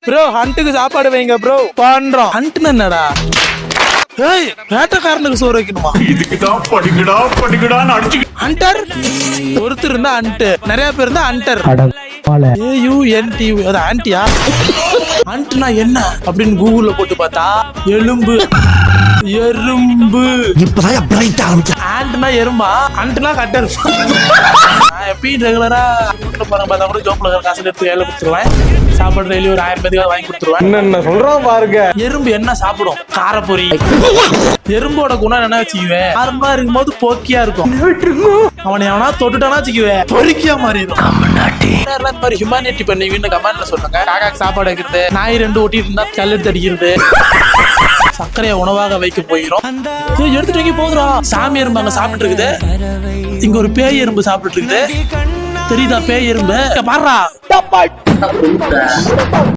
Bro ஹண்ட்டுக்கு சாப்பாடு வைங்க bro பண்றோம். ஹண்ட்னு என்னடா? ஏய் வேட்டைக்காரனுக்கு சோறு வைக்கணுமா? இதுக்குதான் படிக்கடான்னு அடிச்சு. ஹண்டர் ஒருத்தர் இருந்தா ஹண்ட், நிறைய பேர் இருந்தா ஹண்டர். AUNT அது ஆன்ட்டியா? ஹண்ட்னா என்ன அப்படின்னு கூகுள்ல போட்டு பார்த்தா எலும்பு எறும்பு. இப்பதான் பிரைட் ஆரம்பிச்சா. ஆண்ட்னா எறும்பா, ஹண்ட்னா கட்டர். நான் எப்பயும் ரெகுலரா வீட்டுல போறேன் பார்த்தா கூட ஜோப்ல காசு எடுத்து வேலை கொடுத்துருவேன். சாப்பாடு டெய்லி ஒரு 1000 பேருக்கு வாங்கி கொடுத்துருவேன். என்ன சொல்றான் பாருங்க. எறும்பு என்ன சாப்பிடும்? காரப்பொரி. எறும்போட குணம் என்ன வச்சுக்குவேன்? ஆரம்பா இருக்கும் போது போக்கியா இருக்கும். அவனை எவனா தொட்டுட்டானா வச்சுக்குவேன் பொறுக்கியா மாறிடும். இந்த மாதிரி ஹியூமானிட்டி பண்ணுவீங்கன்னு கமெண்ட்ல சொல்லுங்க. காக்காக்கு சாப்பாடு வைக்கிறது, நாய் 2 ஒட்டிட்டு இருந்தா கல்லெடுத்து அடிக்கிறது, சர்க்கரையை உணவாக வைக்க போயிடும். எடுத்துட்டு வைக்க போதுரா. சாமி எறும்பு அங்க சாப்பிட்டு இருக்குது, இங்க ஒரு பேய் எறும்பு சாப்பிட்டு இருக்குது. தெரியுதா பேய் எறும்பு? பாடுறா.